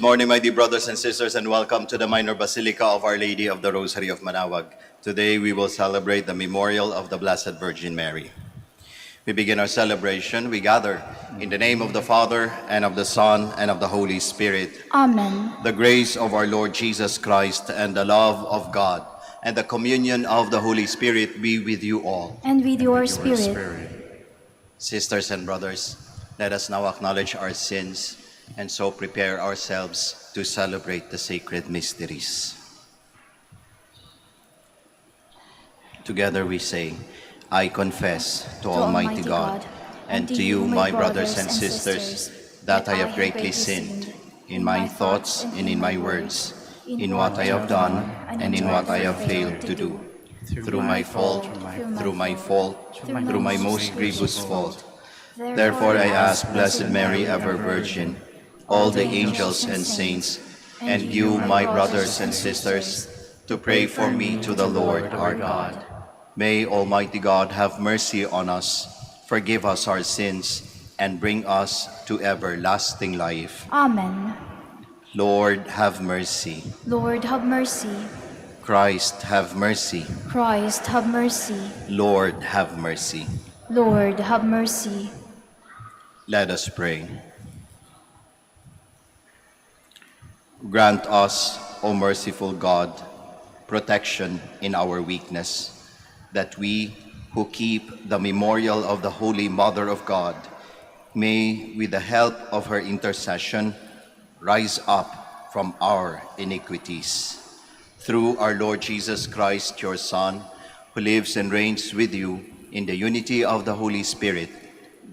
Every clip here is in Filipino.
morning, my dear brothers and sisters, and welcome to the Minor Basilica of Our Lady of the Rosary of Manaoag. Today, we will celebrate the memorial of the Blessed Virgin Mary. We begin our celebration. We gather in the name of the Father, and of the Son, and of the Holy Spirit. Amen. The grace of our Lord Jesus Christ, and the love of God, and the communion of the Holy Spirit be with you all. And with your spirit. Sisters and brothers, let us now acknowledge our sins and so prepare ourselves to celebrate the sacred mysteries. Together we say, I confess to Almighty God and to you, my brothers and sisters, that I have greatly sinned in my thoughts and in my words, in what I have done and in what I have failed to do, through my fault, through my most grievous fault. Therefore I ask Blessed Mary, ever Virgin, all the angels and saints, and you, my brothers and sisters, to pray for me to the Lord our God. May Almighty God have mercy on us, forgive us our sins, and bring us to everlasting life. Amen. Lord, have mercy. Lord, have mercy. Christ, have mercy. Christ, have mercy. Lord, have mercy. Lord, have mercy. Let us pray. Grant us, O merciful God, protection in our weakness, that we who keep the memorial of the Holy Mother of God may, with the help of her intercession, rise up from our iniquities. Through our Lord Jesus Christ, your Son, who lives and reigns with you in the unity of the Holy Spirit,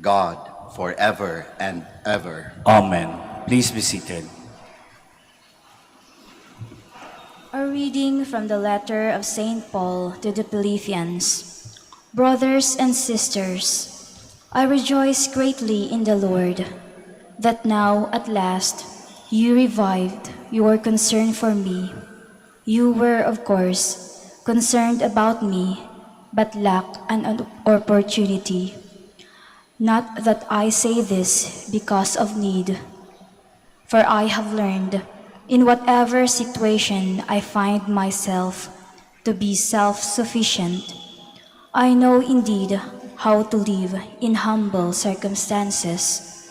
God, forever and ever. Amen. Please be seated. A reading from the letter of St. Paul to the Philippians. Brothers and sisters, I rejoice greatly in the Lord that now at last you revived your concern for me. You were, of course, concerned about me, but lacked an opportunity. Not that I say this because of need, for I have learned in whatever situation I find myself to be self-sufficient. I know indeed how to live in humble circumstances.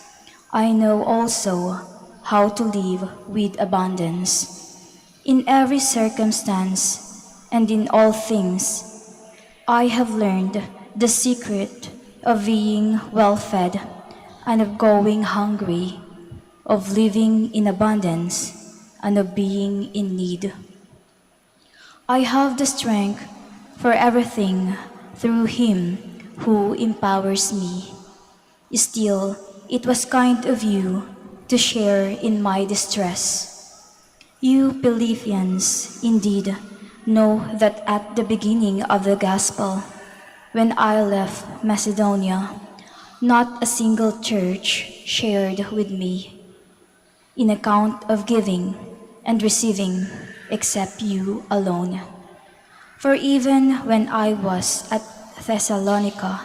I know also how to live with abundance. In every circumstance and in all things, I have learned the secret of being well-fed and of going hungry, of living in abundance and of being in need. I have the strength for everything through Him who empowers me. Still, it was kind of you to share in my distress. You Philippians indeed know that at the beginning of the gospel, when I left Macedonia, not a single church shared with me in account of giving and receiving except you alone. For even when I was at Thessalonica,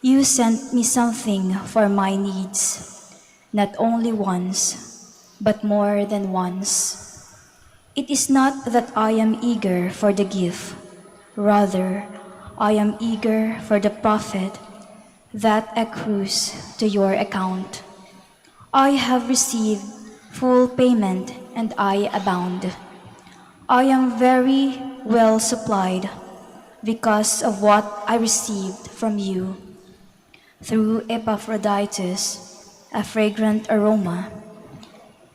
you sent me something for my needs, not only once, but more than once. It is not that I am eager for the gift, rather, I am eager for the profit that accrues to your account. I have received full payment and I abound. I am very well supplied because of what I received from you. Through Epaphroditus, a fragrant aroma,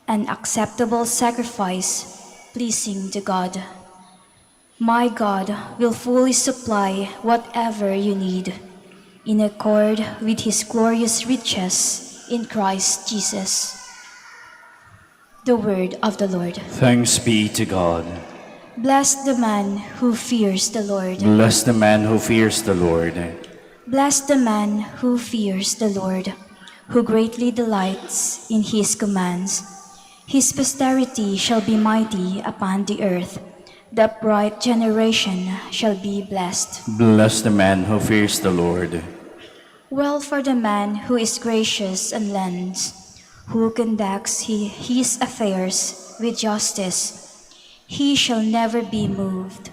an acceptable sacrifice pleasing to God. My God will fully supply whatever you need in accord with His glorious riches in Christ Jesus. The word of the Lord. Thanks be to God. Bless the man who fears the Lord. Bless the man who fears the Lord. Bless the man who fears the Lord, who greatly delights in His commands. His posterity shall be mighty upon the earth. The upright generation shall be blessed. Bless the man who fears the Lord. Well for the man who is gracious and lends, who conducts his affairs with justice. He shall never be moved.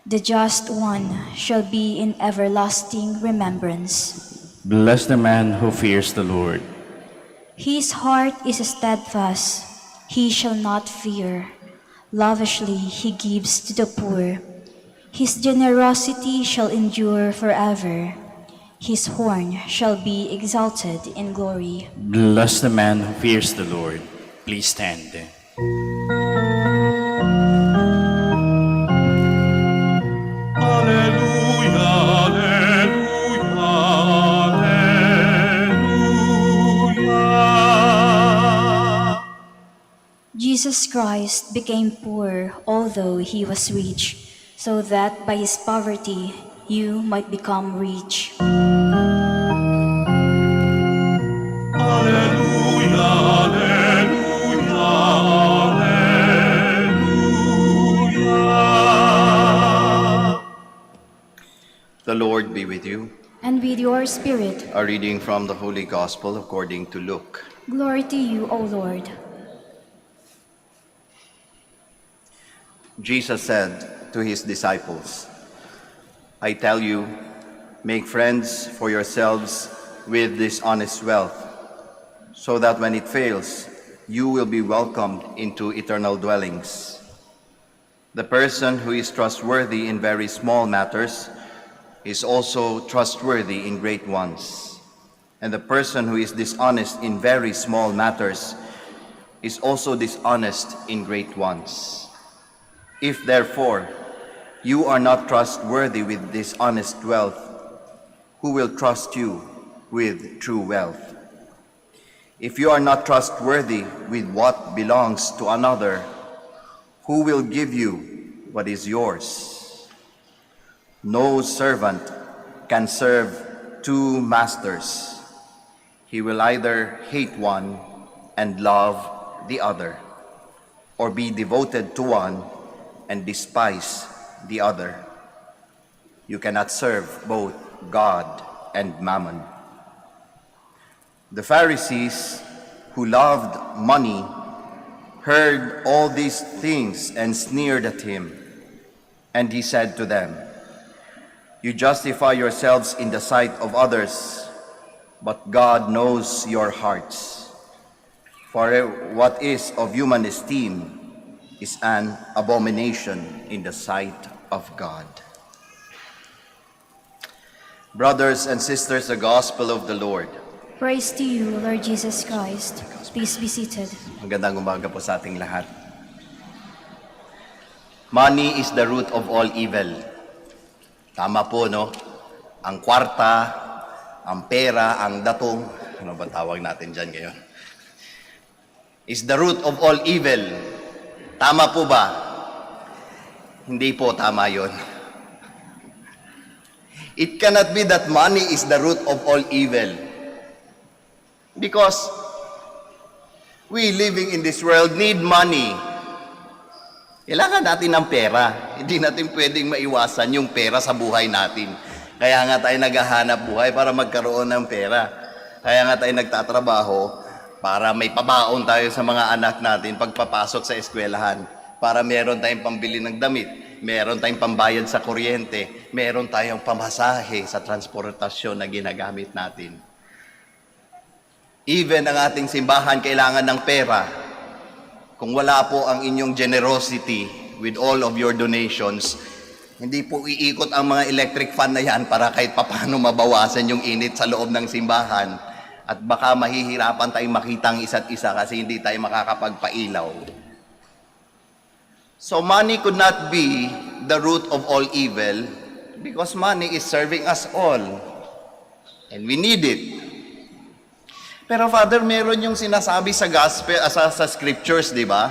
The just one shall be in everlasting remembrance. Bless the man who fears the Lord. His heart is steadfast. He shall not fear. Lavishly he gives to the poor. His generosity shall endure forever. His horn shall be exalted in glory. Bless the man who fears the Lord. Please stand. Alleluia, alleluia, alleluia. Jesus Christ became poor although he was rich, so that by his poverty you might become rich. Alleluia, alleluia, alleluia. The Lord be with you. And with your spirit, A reading from the Holy Gospel according to Luke. glory to you, O Lord. Jesus said to his disciples, I tell you, make friends for yourselves with this honest wealth, so that when it fails, you will be welcomed into eternal dwellings. The person who is trustworthy in very small matters is also trustworthy in great ones. And the person who is dishonest in very small matters is also dishonest in great ones. If therefore you are not trustworthy with dishonest wealth, who will trust you with true wealth? If you are not trustworthy with what belongs to another, who will give you what is yours? No servant can serve two masters. He will either hate one and love the other, or be devoted to one and despise the other. You cannot serve both God and mammon. The Pharisees, who loved money, heard all these things and sneered at him. And he said to them, You justify yourselves in the sight of others, but God knows your hearts. For what is of human esteem is an abomination in the sight of God. Brothers and sisters, the Gospel of the Lord. Praise to you, Lord Jesus Christ. Please be seated. Magandang umaga po sa ating lahat. Money is the root of all evil. Tama po, no? Ang kwarta, ang pera, ang datong, ano ba tawag natin dyan ngayon? Is the root of all evil. Tama po ba? Hindi po tama yon. It cannot be that money is the root of all evil. Because we living in this world need money. Kailangan natin ng pera. Hindi natin pwedeng maiwasan yung pera sa buhay natin. Kaya nga tayo naghahanap buhay para magkaroon ng pera. Kaya nga tayo nagtatrabaho para may pabaon tayo sa mga anak natin pagpapasok sa eskwelahan. Para meron tayong pambili ng damit, meron tayong pambayad sa kuryente, meron tayong pamasahe sa transportasyon na ginagamit natin. Even ang ating simbahan kailangan ng pera. Kung wala po ang inyong generosity with all of your donations, hindi po iikot ang mga electric fan na yan para kahit papano mabawasan yung init sa loob ng simbahan. At baka mahihirapan tayong makitang isa't isa kasi hindi tayo makakapagpailaw. So money could not be the root of all evil because money is serving us all. And we need it. Pero Father, meron yung sinasabi sa gospel, sa scriptures, di ba?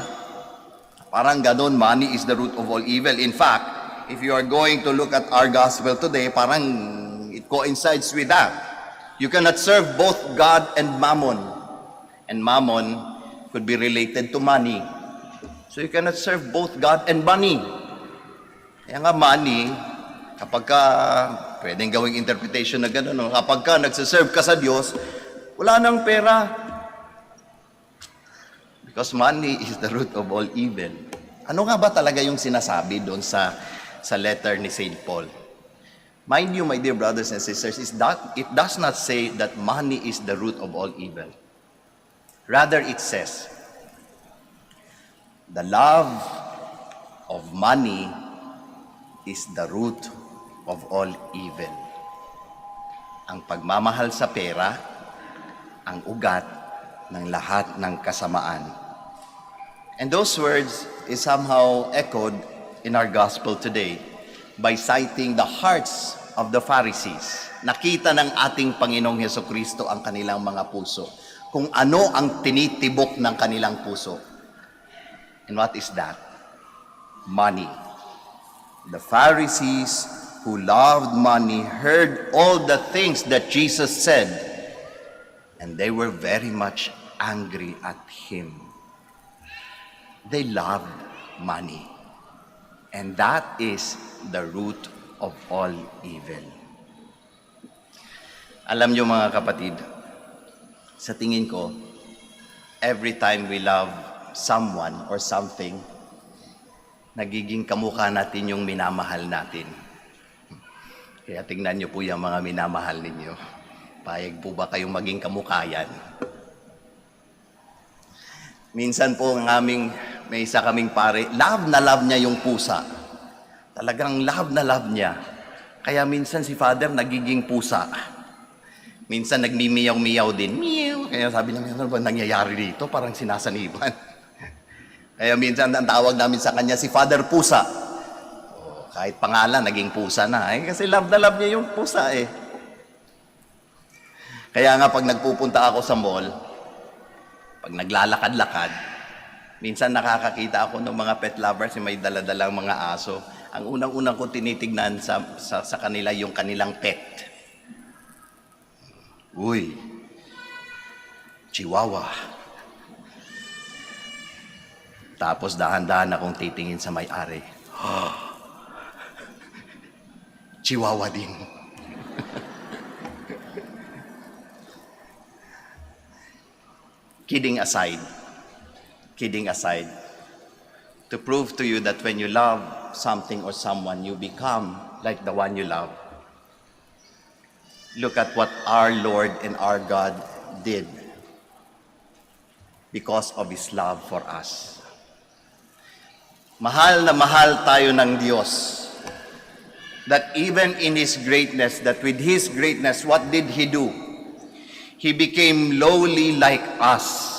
Parang ganun, money is the root of all evil. In fact, if you are going to look at our gospel today, parang it coincides with that. You cannot serve both God and mammon. And mammon could be related to money. So you cannot serve both God and money. Kaya nga money, kapag ka, pwedeng gawing interpretation na gano'n, kapag ka nagsiserve ka sa Diyos, wala nang pera. Because money is the root of all evil. Ano nga ba talaga yung sinasabi doon sa letter ni St. Paul? Mind you, my dear brothers and sisters, it does not say that money is the root of all evil. Rather, it says, the love of money is the root of all evil. Ang pagmamahal sa pera, ang ugat ng lahat ng kasamaan. And those words is somehow echoed in our gospel today by citing the hearts of the Pharisees. Nakita ng ating Panginoong Hesukristo ang kanilang mga puso, kung ano ang tinitibok ng kanilang puso. And what is that? Money. The Pharisees who loved money heard all the things that Jesus said, and they were very much angry at him. They loved money. And that is the root of all evil. Alam niyo mga kapatid, sa tingin ko, every time we love someone or something, nagiging kamukha natin yung minamahal natin. Kaya tingnan niyo po yung mga minamahal ninyo. Payag po ba kayong maging kamukha yan? Minsan po may isa kaming pare, love na love niya yung pusa. Talagang love na love niya. Kaya minsan si Father nagiging pusa. Minsan nagmimiyaw-miyaw din. Meow. Kaya sabi namin, ano ba nangyayari dito? Parang sinasaniban. Kaya minsan ang tawag namin sa kanya, si Father Pusa. Oh, kahit pangalan, naging pusa na. Kasi love na love niya yung pusa eh. Kaya nga pag nagpupunta ako sa mall, pag naglalakad-lakad, minsan nakakakita ako ng mga pet lovers na may daladalang mga aso. Ang unang-unang ko tinitignan sa kanila yung kanilang pet. Uy, Chihuahua. Tapos dahan-dahan akong titingin sa may-ari. Chihuahua din. Kidding aside, to prove to you that when you love something or someone, you become like the one you love. Look at what our Lord and our God did because of His love for us. Mahal na mahal tayo ng Diyos. That even in His greatness, that with His greatness, what did He do? He became lowly like us.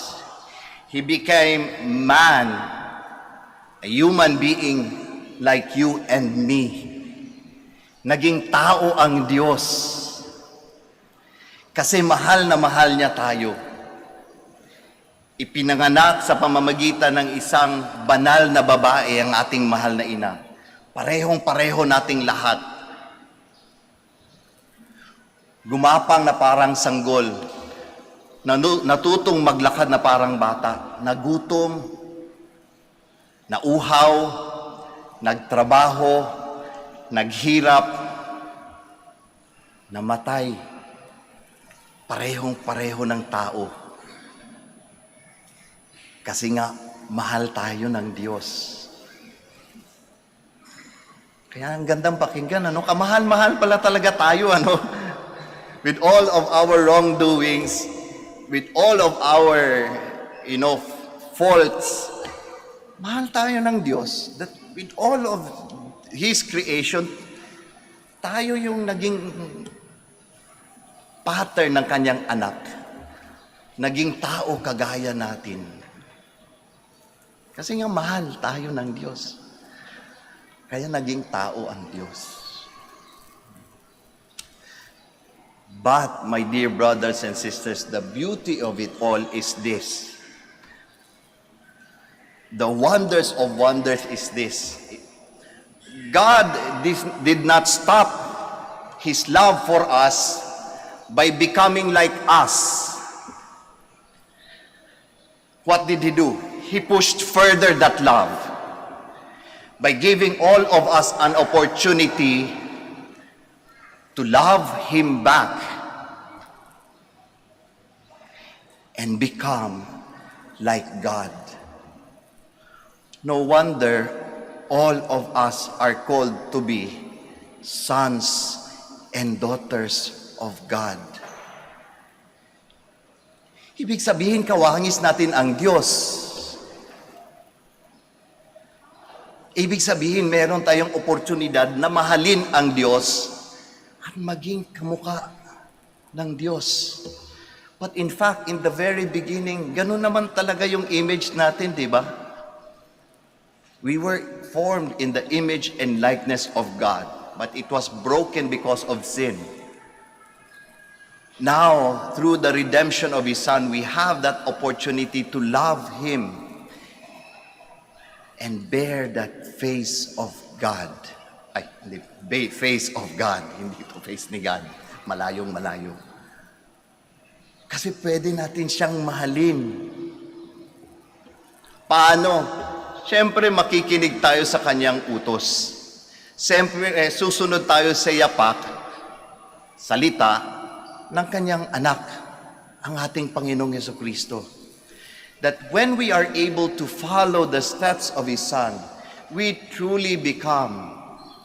He became man, a human being like you and me. Naging tao ang Diyos. Kasi mahal na mahal niya tayo. Ipinanganak sa pamamagitan ng isang banal na babae ang ating mahal na ina. Parehong-pareho nating lahat. Gumapang na parang sanggol. Natutong maglakad na parang bata. Nagutom, nauhaw, nagtrabaho, naghirap, namatay. Parehong-pareho ng tao. Kasi nga, mahal tayo ng Diyos. Kaya ang gandang pakinggan, ano? Kamahal-mahal pala talaga tayo, ano? With all of our wrongdoings, with all of our, faults, mahal tayo ng Diyos. That with all of His creation, tayo yung naging pattern ng kanyang anak. Naging tao kagaya natin. Kasi nga mahal tayo ng Diyos. Kaya naging tao ang Diyos. But, my dear brothers and sisters, the beauty of it all is this. The wonders of wonders is this. God did not stop His love for us by becoming like us. What did He do? He pushed further that love by giving all of us an opportunity to love Him back and become like God. No wonder all of us are called to be sons and daughters of God. Ibig sabihin, kawangis natin ang Diyos. Ibig sabihin, meron tayong oportunidad na mahalin ang Diyos at maging kamukha ng Diyos. But in fact, in the very beginning, ganun naman talaga yung image natin, di ba? We were formed in the image and likeness of God, but it was broken because of sin. Now, through the redemption of His Son, we have that opportunity to love Him and bear that face of God. Ay, hindi, face of God, hindi ito face ni God. Malayong malayo. Kasi pwede natin siyang mahalin. Paano? Siyempre, makikinig tayo sa kanyang utos. Siyempre, susunod tayo sa yapak, salita, ng kanyang anak, ang ating Panginoong Jesucristo. That when we are able to follow the steps of His Son, we truly become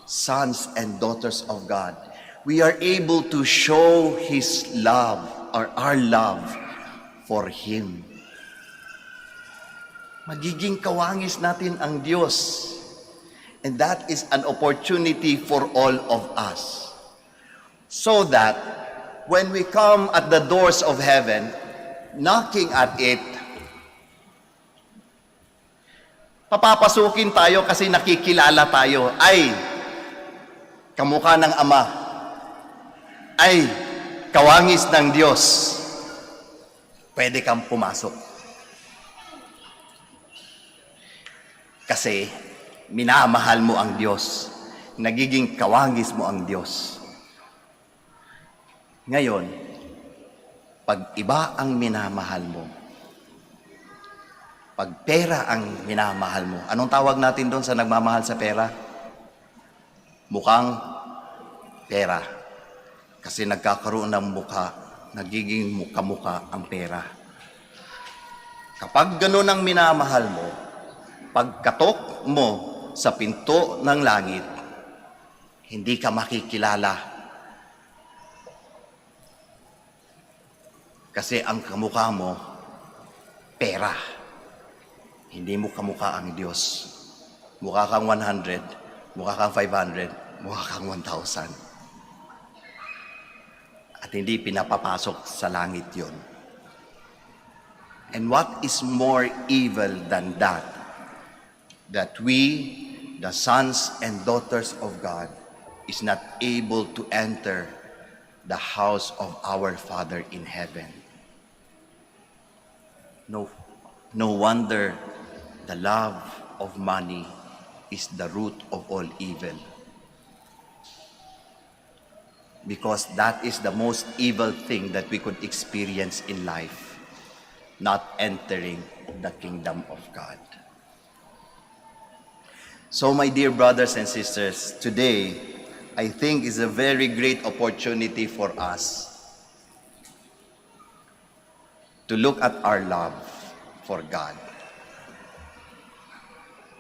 sons and daughters of God. We are able to show His love, or our love for Him. Magiging kawangis natin ang Diyos. And that is an opportunity for all of us. So that when we come at the doors of heaven, knocking at it, papapasukin tayo kasi nakikilala tayo. Ay, kamukha ng Ama. Ay, kawangis ng Diyos. Pwede kang pumasok. Kasi minamahal mo ang Diyos. Nagiging kawangis mo ang Diyos. Ngayon, pag iba ang minamahal mo, pag pera ang minamahal mo, anong tawag natin doon sa nagmamahal sa pera? Mukhang pera. Kasi nagkakaroon ng mukha, nagiging mukha-mukha ang pera. Kapag ganun ang minamahal mo, pagkatok mo sa pinto ng langit, hindi ka makikilala. Kasi ang kamukha mo, pera. Hindi mo kamukha ang Diyos. Mukha kang 100, mukha kang 500, mukha kang 1,000. At hindi pinapapasok sa langit yon. And what is more evil than that? That we, the sons and daughters of God, is not able to enter the house of our Father in heaven. No wonder the love of money is the root of all evil. Because that is the most evil thing that we could experience in life, not entering the kingdom of God. So, my dear brothers and sisters, today, I think is a very great opportunity for us to look at our love for God.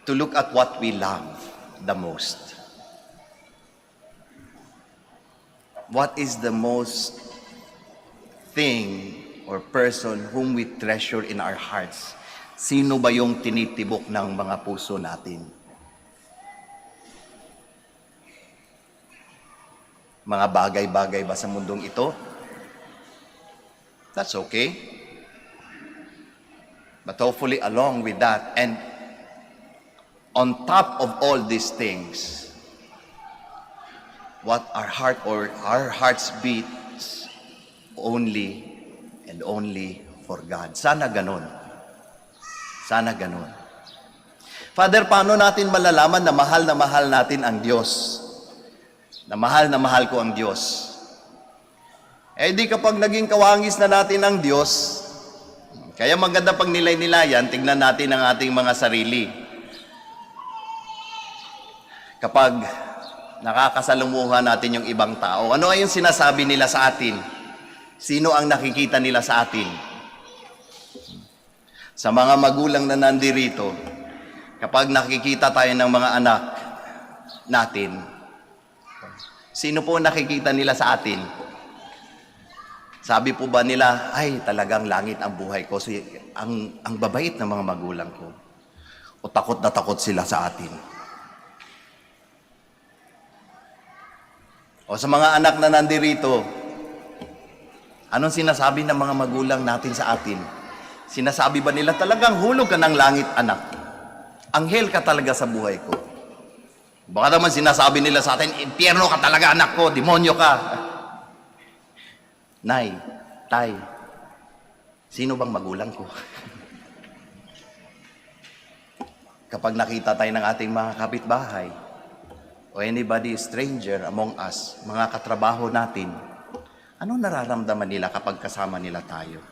To look at what we love the most. What is the most thing or person whom we treasure in our hearts? Sino ba yung tinitibok ng mga puso natin? Mga bagay-bagay ba sa mundong ito? That's okay. But hopefully along with that, and on top of all these things, what our hearts beats only and only for God. Sana ganun. Sana ganun. Father, paano natin malalaman na mahal natin ang Diyos? Na mahal ko ang Diyos. Eh di kapag naging kawangis na natin ang Diyos, kaya maganda pag nilay-nilayan, tignan natin ang ating mga sarili. Kapag nakakasalumuhan natin yung ibang tao, ano ay yung sinasabi nila sa atin? Sino ang nakikita nila sa atin? Sa mga magulang na nandirito, kapag nakikita tayo ng mga anak natin, sino po nakikita nila sa atin? Sabi po ba nila, ay talagang langit ang buhay ko, so, ang babait ng mga magulang ko. O takot na takot sila sa atin. O sa mga anak na nandirito, anong sinasabi ng mga magulang natin sa atin? Sinasabi ba nila, talagang hulog ka ng langit, anak? Anghel ka talaga sa buhay ko. Baka naman sinasabi nila sa atin, impyerno ka talaga, anak ko, demonyo ka. Nay, tay, sino bang magulang ko? Kapag nakita tayo ng ating mga kapitbahay, o anybody stranger among us, mga katrabaho natin, anong nararamdaman nila kapag kasama nila tayo?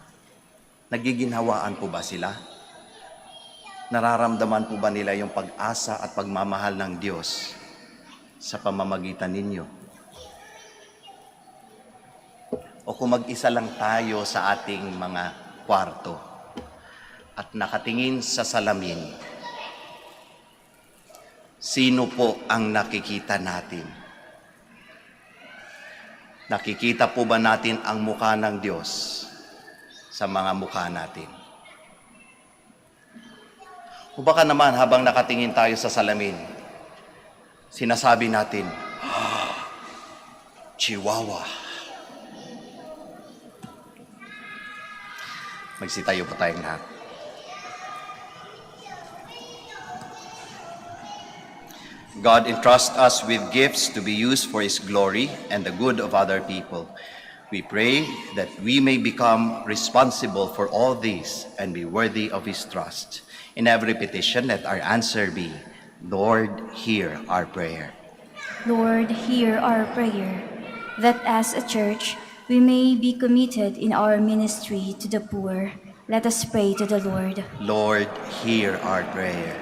Nagiginhawaan po ba sila? Nararamdaman po ba nila yung pag-asa at pagmamahal ng Diyos sa pamamagitan ninyo? O kung mag-isa lang tayo sa ating mga kwarto at nakatingin sa salamin, sino po ang nakikita natin? Nakikita po ba natin ang mukha ng Diyos sa mga mukha natin? O baka naman habang nakatingin tayo sa salamin, sinasabi natin, Chihuahua. Magsitayo po tayong lahat. God entrusts us with gifts to be used for His glory and the good of other people. We pray that we may become responsible for all these and be worthy of His trust. In every petition, let our answer be, Lord, hear our prayer. Lord, hear our prayer, that as a church, we may be committed in our ministry to the poor. Let us pray to the Lord. Lord, hear our prayer.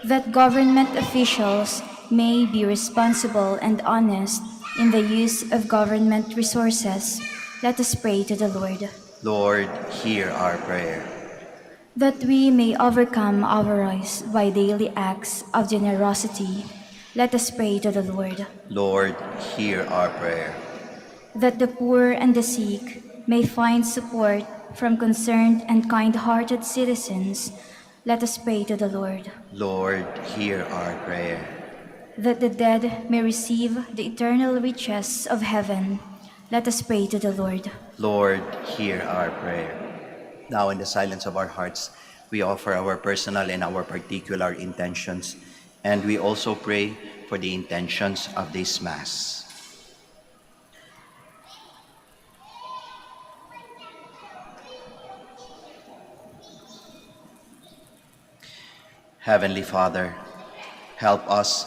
That government officials may be responsible and honest in the use of government resources. Let us pray to the Lord. Lord, hear our prayer. That we may overcome our vice by daily acts of generosity. Let us pray to the Lord. Lord, hear our prayer. That the poor and the sick may find support from concerned and kind-hearted citizens. Let us pray to the Lord. Lord, hear our prayer. That the dead may receive the eternal riches of heaven. Let us pray to the Lord. Lord, hear our prayer. Now, in the silence of our hearts, we offer our personal and our particular intentions, and we also pray for the intentions of this Mass. Heavenly Father, help us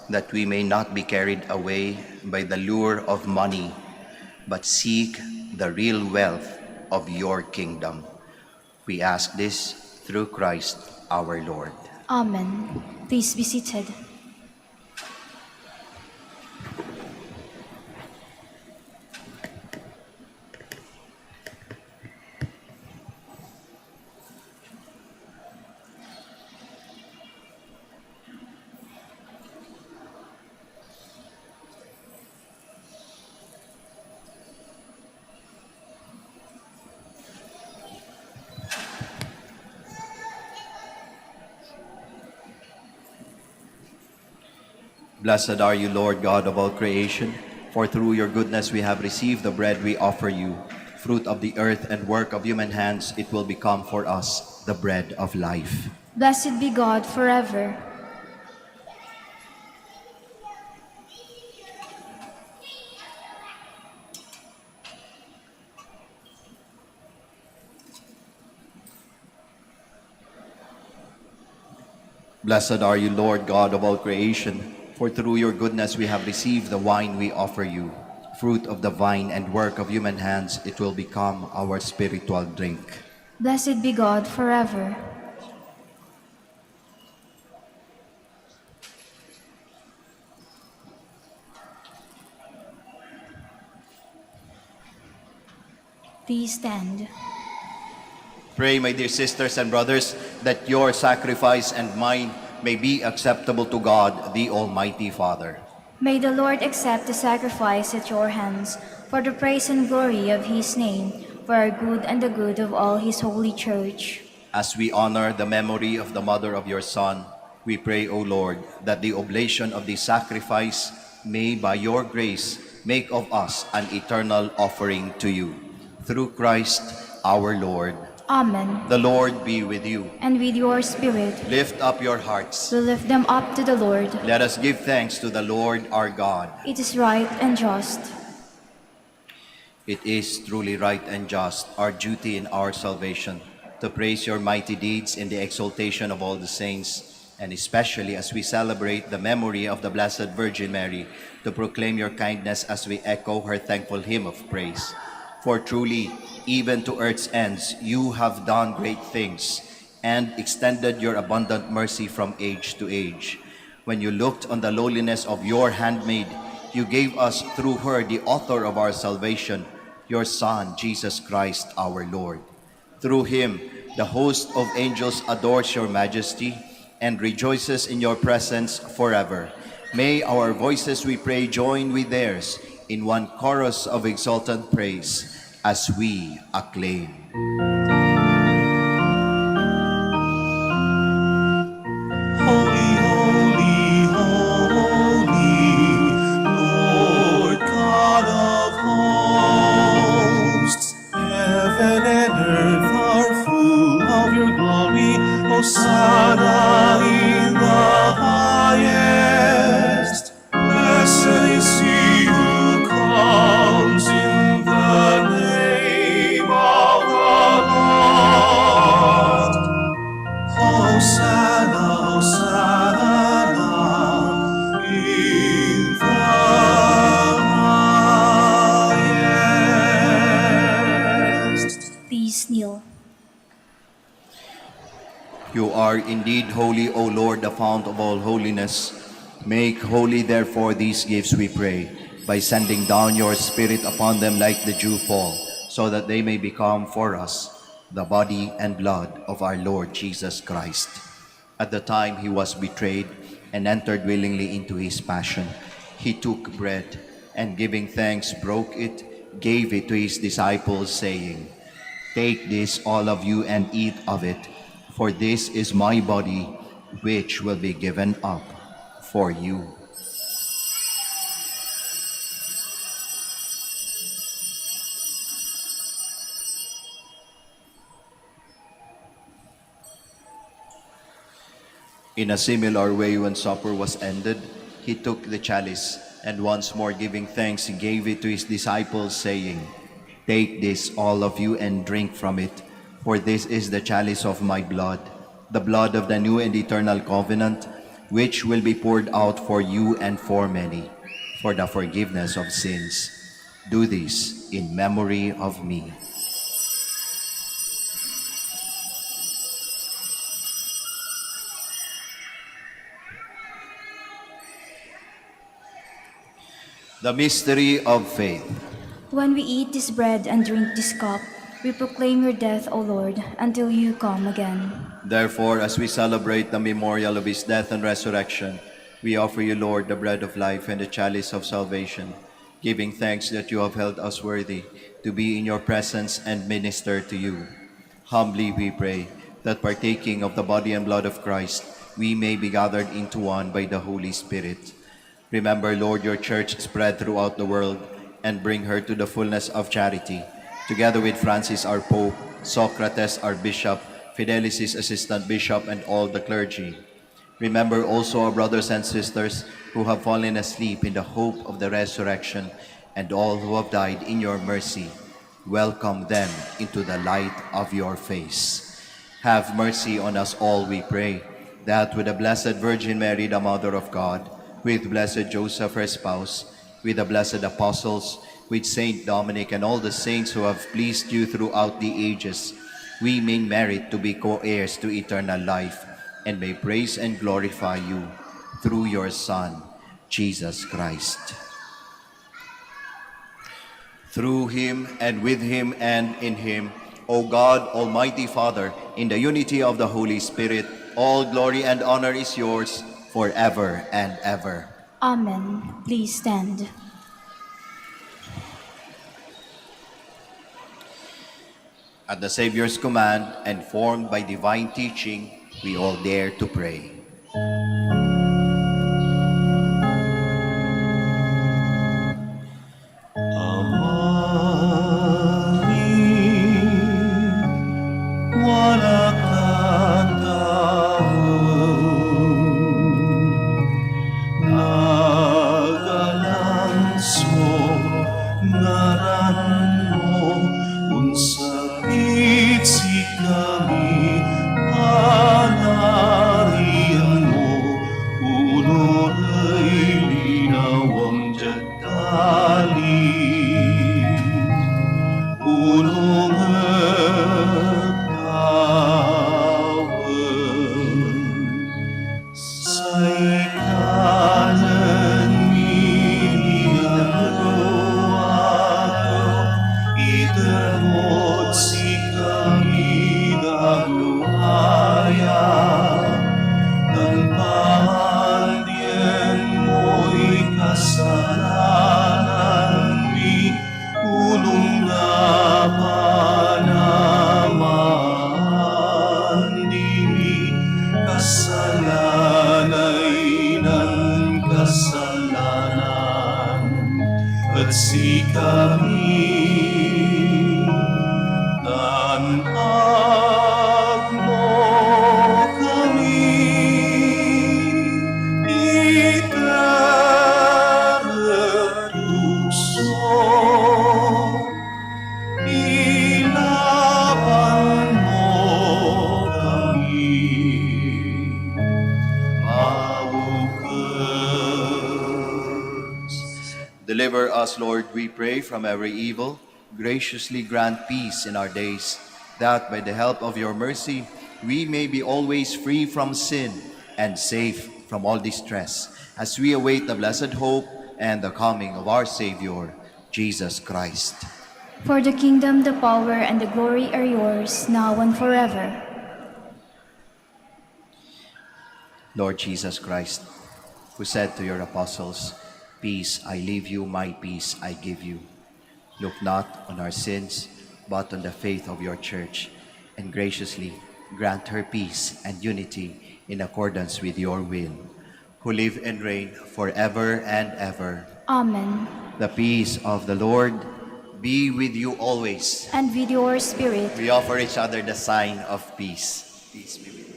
that we may not be carried away by the lure of money, but seek the real wealth of your kingdom. We ask this through Christ our Lord. Amen. Please be seated. Blessed are you, Lord God of all creation, for through your goodness we have received the bread we offer you. Fruit of the earth and work of human hands, it will become for us the bread of life. Blessed be God forever. Blessed are you, Lord God of all creation, for through your goodness we have received the wine we offer you. Fruit of the vine and work of human hands, it will become our spiritual drink. Blessed be God forever. Please stand. Pray, my dear sisters and brothers, that your sacrifice and mine may be acceptable to God, the Almighty Father. May the Lord accept the sacrifice at your hands for the praise and glory of his name, for our good and the good of all his holy church. As we honor the memory of the mother of your Son, we pray, O Lord, that the oblation of this sacrifice may, by your grace, make of us an eternal offering to you. Through Christ our Lord. Amen. The Lord be with you. And with your spirit, Lift up your hearts. we lift them up to the Lord. Let us give thanks to the Lord our God. It is right and just. It is truly right and just, our duty in our salvation, to praise your mighty deeds in the exaltation of all the saints, and especially as we celebrate the memory of the Blessed Virgin Mary, to proclaim your kindness as we echo her thankful hymn of praise. For truly, even to earth's ends, you have done great things and extended your abundant mercy from age to age. When you looked on the lowliness of your handmaid, you gave us through her the author of our salvation, your Son, Jesus Christ our Lord. Through him, the host of angels adores your majesty and rejoices in your presence forever. May our voices, we pray, join with theirs in one chorus of exultant praise as we acclaim. Holy, holy, holy, Lord God of hosts. Heaven and earth are full of your glory. Hosanna in the highest. Blessed is he who comes in the name of the Lord. Hosanna, Hosanna in the highest. Please kneel. You are indeed holy, O Lord, the fount of all holiness. Make holy, therefore, these gifts, we pray, by sending down your Spirit upon them like the dew fall, so that they may become for us the body and blood of our Lord Jesus Christ. At the time he was betrayed and entered willingly into his passion, he took bread and, giving thanks, broke it, gave it to his disciples, saying, "Take this, all of you, and eat of it, for this is my body, which will be given up for you." In a similar way, when supper was ended, he took the chalice, and once more giving thanks, he gave it to his disciples, saying, "Take this, all of you, and drink from it, for this is the chalice of my blood, the blood of the new and eternal covenant, which will be poured out for you and for many, for the forgiveness of sins. Do this in memory of me." The mystery of faith. When we eat this bread and drink this cup, we proclaim your death, O Lord, until you come again. Therefore, as we celebrate the memorial of his death and resurrection, we offer you, Lord, the bread of life and the chalice of salvation, giving thanks that you have held us worthy to be in your presence and minister to you. Humbly we pray that, partaking of the body and blood of Christ, we may be gathered into one by the Holy Spirit. Remember, Lord, your church spread throughout the world, and bring her to the fullness of charity, together with Francis our Pope, Socrates our Bishop, Fidelis his Assistant Bishop, and all the clergy. Remember also our brothers and sisters who have fallen asleep in the hope of the resurrection, and all who have died in your mercy. Welcome them into the light of your face. Have mercy on us all, we pray, that with the Blessed Virgin Mary, the Mother of God, with Blessed Joseph, her spouse, with the blessed apostles, with Saint Dominic and all the saints who have pleased you throughout the ages, we may merit to be co-heirs to eternal life, and may praise and glorify you through your Son, Jesus Christ. Through him, and with him, and in him, O God, Almighty Father, in the unity of the Holy Spirit, all glory and honor is yours forever and ever. Amen. Please stand. At the Savior's command and formed by divine teaching, we all dare to pray. Wala nagalansong ngaran mo, unsapit si kami, panarian mo, uno ay linawang jagdali. Unong say kanan minagawa itamot si kami gagluhaya dan pandien mo'y kasalanan mi ulong na panaman diri kasalanay ng kasalanan at si kami tanag mo kami itaretuso ilaban mo kami maukas. Deliver us, Lord, we pray, from every evil. Graciously grant peace in our days, that by the help of your mercy, we may be always free from sin and safe from all distress, as we await the blessed hope and the coming of our Savior, Jesus Christ. For the kingdom, the power, and the glory are yours, now and forever. Lord Jesus Christ, who said to your apostles, "Peace I leave you, my peace I give you," look not on our sins, but on the faith of your church, and graciously grant her peace and unity in accordance with your will, who live and reign forever and ever. Amen. The peace of the Lord be with you always. And with your spirit. We offer each other the sign of peace. Peace be with us.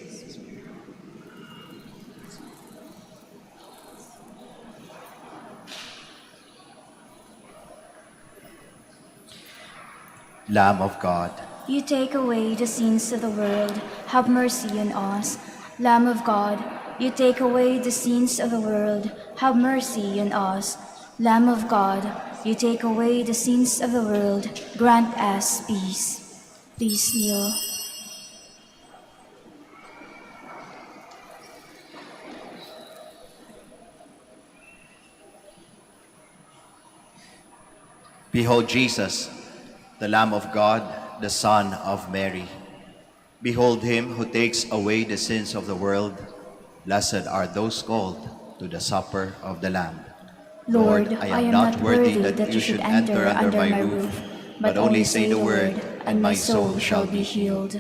Lamb of God, You take away the sins of the world, have mercy on us. Lamb of God, you take away the sins of the world, have mercy on us. Lamb of God, you take away the sins of the world, grant us peace. Please kneel. behold Jesus, the Lamb of God, the Son of Mary. Behold him who takes away the sins of the world. Blessed are those called to the supper of the Lamb. Lord, I am not worthy that you should enter under my roof, but only say the word, and my soul shall be healed.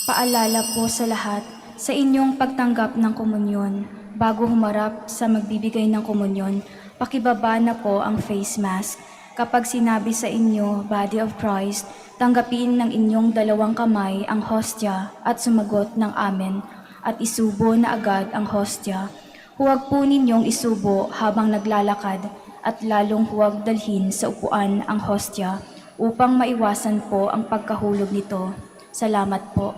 Paalala po sa lahat sa inyong pagtanggap ng komunyon. Bago humarap sa magbibigay ng komunyon, pakibaba na po ang face mask. Kapag sinabi sa inyo, Body of Christ, tanggapin ng inyong dalawang kamay ang hostya at sumagot ng Amen at isubo na agad ang hostya. Huwag po ninyong isubo habang naglalakad at lalong huwag dalhin sa upuan ang hostya upang maiwasan po ang pagkahulog nito. Salamat po.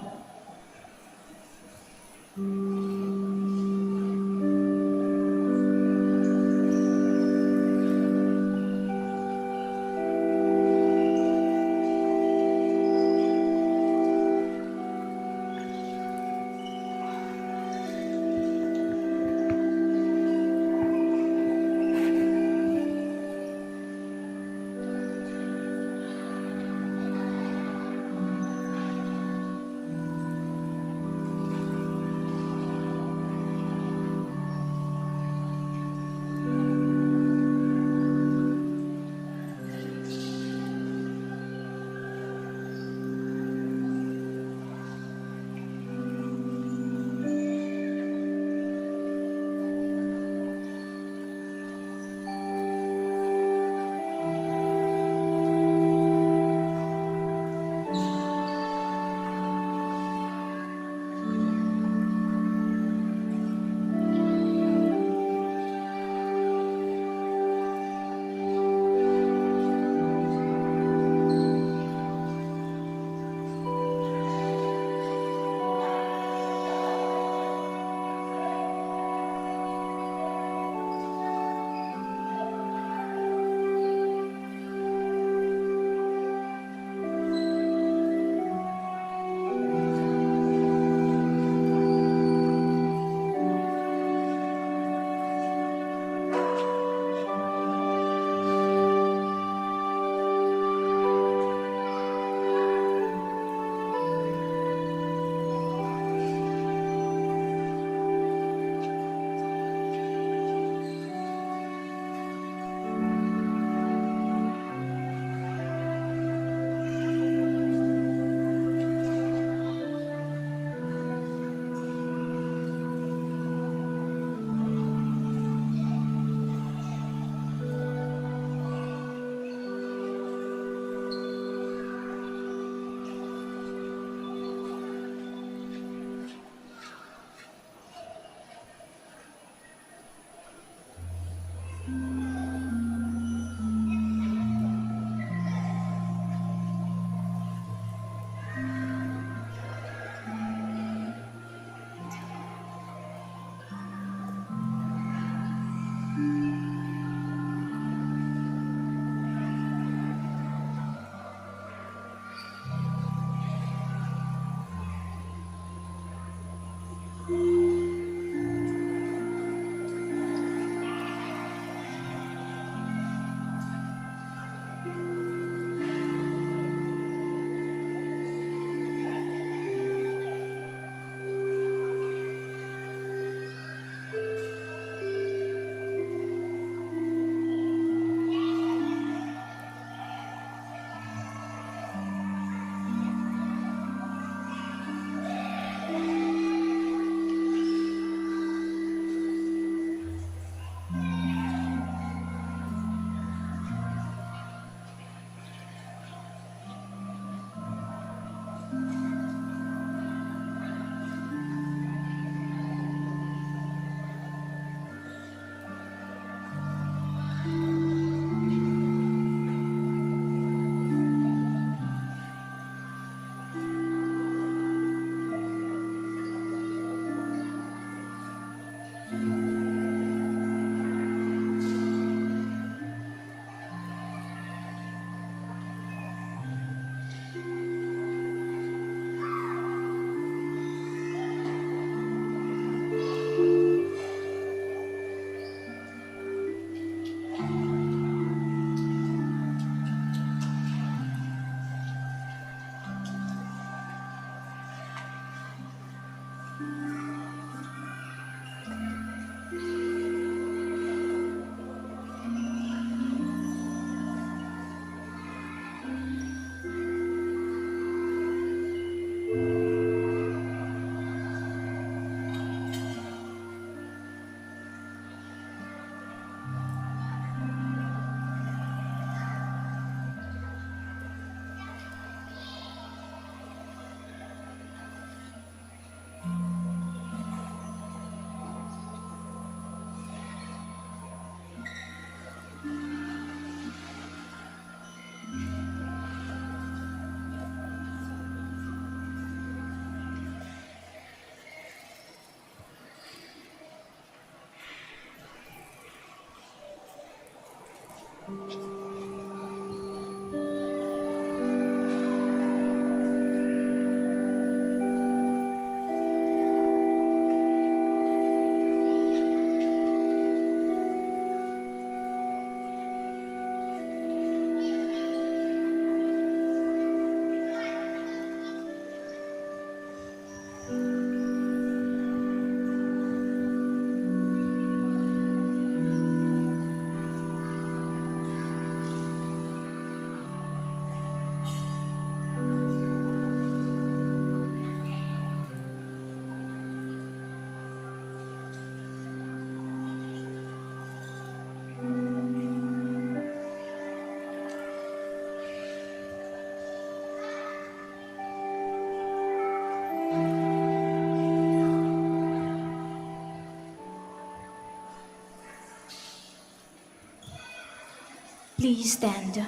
Please stand.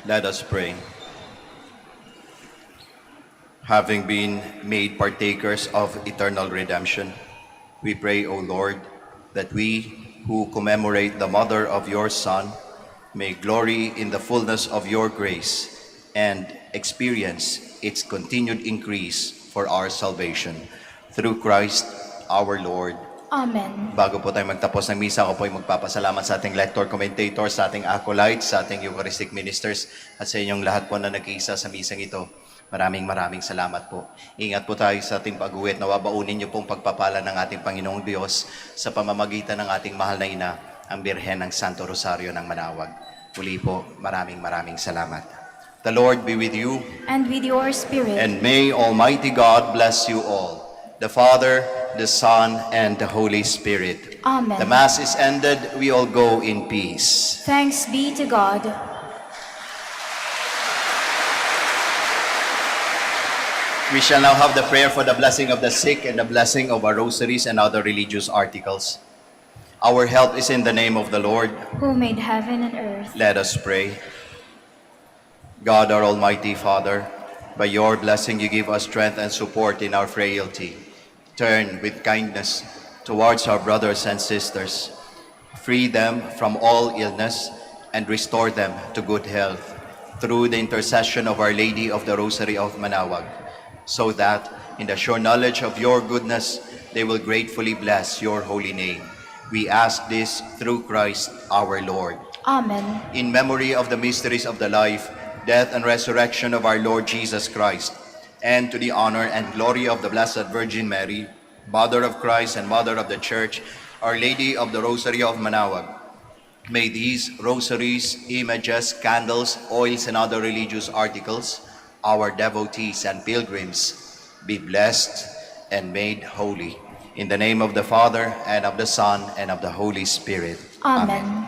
Let us pray. Having been made partakers of eternal redemption, we pray, O Lord, that we who commemorate the mother of your Son may glory in the fullness of your grace and experience its continued increase for our salvation. Through Christ our Lord. Amen. Bago po tayo magtapos ng misa, ako po ay magpapasalamat sa ating lector, commentator, sa ating acolytes, sa ating Eucharistic ministers, at sa inyong lahat po na nag-iisa sa misang ito. Maraming salamat po. Ingat po tayo sa ating pag-uwi at nawabaunin niyo pong pagpapala ng ating Panginoong Diyos sa pamamagitan ng ating mahal na ina, ang Birhen ng Santo Rosario ng Manaoag. Muli po, maraming salamat. The Lord be with you. And with your spirit. And may Almighty God bless you all, the Father, the Son, and the Holy Spirit. Amen. The Mass is ended. We all go in peace. Thanks be to God. We shall now have the prayer for the blessing of the sick and the blessing of our rosaries and other religious articles. Our help is in the name of the Lord, Who made heaven and earth. Let us pray. God, our Almighty Father, by your blessing you give us strength and support in our frailty. Turn with kindness towards our brothers and sisters. Free them from all illness and restore them to good health through the intercession of Our Lady of the Rosary of Manaoag, so that in the sure knowledge of your goodness they will gratefully bless your holy name. We ask this through Christ our Lord. Amen. In memory of the mysteries of the life, death, and resurrection of our Lord Jesus Christ, and to the honor and glory of the Blessed Virgin Mary, Mother of Christ and Mother of the Church, Our Lady of the Rosary of Manaoag, may these rosaries, images, candles, oils, and other religious articles, our devotees and pilgrims, be blessed and made holy. In the name of the Father, and of the Son, and of the Holy Spirit. Amen.